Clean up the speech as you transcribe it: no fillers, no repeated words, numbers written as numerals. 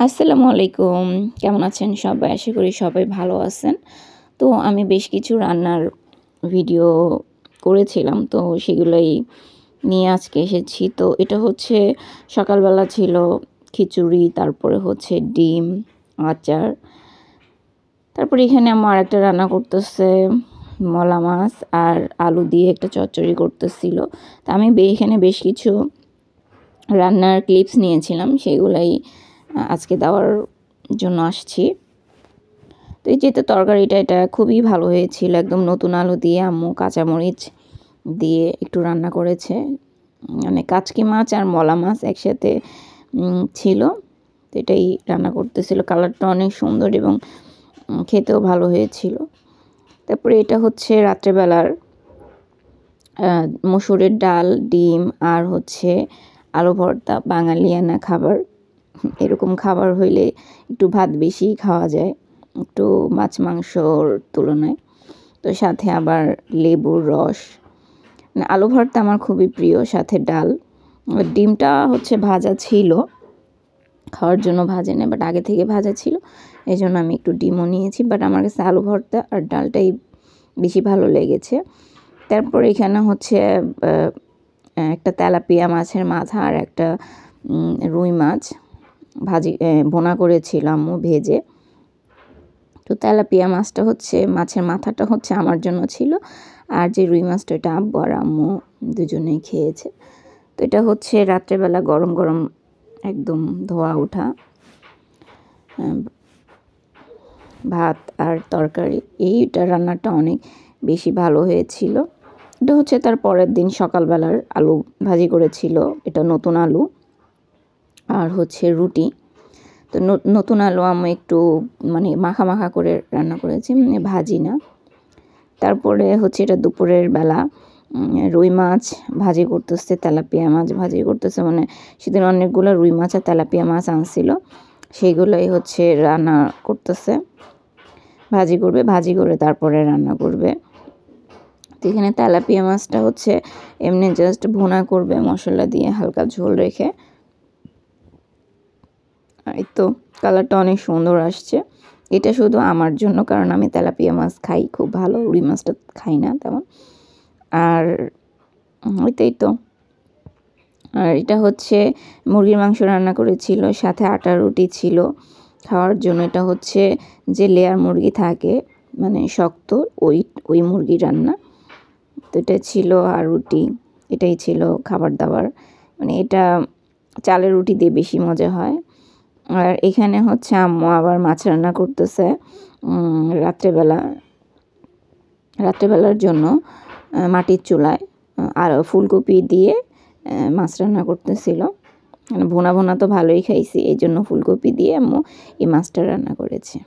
আসসালামু আলাইকুম। কেমন আছেন সবাই? আশা করি সবাই ভালো আছেন। তো আমি বেশ কিছু রান্নার ভিডিও করেছিলাম। তো সেগুলোই নিয়ে আজকে এসেছি। তো এটা হচ্ছে সকালবেলা ছিল খিচুড়ি, তারপরে হচ্ছে ডিম, আচার। তারপরে এখানে আম্মু আরেকটা রান্না করতেছে মলা মাছ আর আলু দিয়ে একটা চচ্চড়ি করতেছিল। তো আমি এখানে বেশ কিছু রান্নার ক্লিপস নিয়েছিলাম, সেগুলাই আজকে দেওয়ার জন্য আসছি। তো এই যেহেতু তরকারিটা এটা খুবই ভালো হয়েছিল, একদম নতুন আলু দিয়ে আম্মু কাঁচামরিচ দিয়ে একটু রান্না করেছে। মানে কাচকি মাছ আর মলা মাছ একসাথে ছিল, তো এটাই রান্না করতেছিল। কালারটা অনেক সুন্দর এবং খেতেও ভালো হয়েছিল। তারপরে এটা হচ্ছে রাত্রেবেলার মসুরের ডাল, ডিম আর হচ্ছে আলু ভর্তা। বাঙালিয়ানা খাবার, এরকম খাবার হইলে একটু ভাত বেশি খাওয়া যায় একটু মাছ মাংসর তুলনায়। তো সাথে আবার লেবুর রস। আলু ভর্তা আমার খুবই প্রিয়, সাথে ডাল। ডিমটা হচ্ছে ভাজা ছিল, খাওয়ার জন্য ভাজে না, বাট আগে থেকে ভাজা ছিল, এই জন্য আমি একটু ডিমও নিয়েছি। বাট আমার কাছে আলু ভর্তা আর ডালটাই বেশি ভালো লেগেছে। তারপর এখানে হচ্ছে একটা তেলাপিয়া মাছের মাথা আর একটা রুই মাছ ভোনা করেছিল আম্মু ভেজে। তো তেলাপিয়া মাছটা হচ্ছে, মাছের মাথাটা হচ্ছে আমার জন্য ছিল, আর যে রুই মাছটা এটা আব্বু আর আম্মু দুজনেই খেয়েছে। তো এটা হচ্ছে রাত্রেবেলা গরম গরম একদম ধোয়া ওঠা ভাত আর তরকারি। এইটা রান্নাটা অনেক বেশি ভালো হয়েছিল। এটা হচ্ছে তার পরের দিন সকালবেলার আলু ভাজি করেছিল, এটা নতুন আলু আর হচ্ছে রুটি। তো নতুন আলু আমি একটু মানে মাখা মাখা করে রান্না করেছি, মানে ভাজি না। তারপরে হচ্ছে এটা দুপুরের বেলা রুই মাছ ভাজি করতেছে, তেলাপিয়া মাছ ভাজি করতেছে। মানে সেদিন অনেকগুলো রুই মাছ আর তেলাপিয়া মাছ আনছিল, সেইগুলোই হচ্ছে রান্না করতেছে। ভাজি করবে, ভাজি করে তারপরে রান্না করবে। তো এখানে তেলাপিয়া মাছটা হচ্ছে এমনি জাস্ট ভুনা করবে মশলা দিয়ে হালকা ঝোল রেখে। এই তো কালারটা অনেক সুন্দর আসছে। এটা শুধু আমার জন্য, কারণ আমি তেলাপিয়া মাছ খাই খুব ভালো, রুই মাছটা খাই না তেমন। আর ওইটাই তো। আর এটা হচ্ছে মুরগির মাংস রান্না করেছিল, সাথে আটা রুটি ছিল খাওয়ার জন্য। এটা হচ্ছে যে লেয়ার মুরগি থাকে মানে শক্ত, ওই মুরগি রান্না। তো এটা ছিল আর রুটি, এটাই ছিল খাবার দাবার। মানে এটা চালের রুটি দিয়ে বেশি মজা হয়। আর এখানে হচ্ছে আম্মু আবার মাছ রান্না করতেছে রাত্রেবেলার জন্য মাটির চুলায়, আর ফুলকপি দিয়ে মাছ রান্না করতেছিল। মানে ভুনা ভুনা তো ভালোই খাইছি, এই জন্য ফুলকপি দিয়ে আম্মু এই মাছটা রান্না করেছে।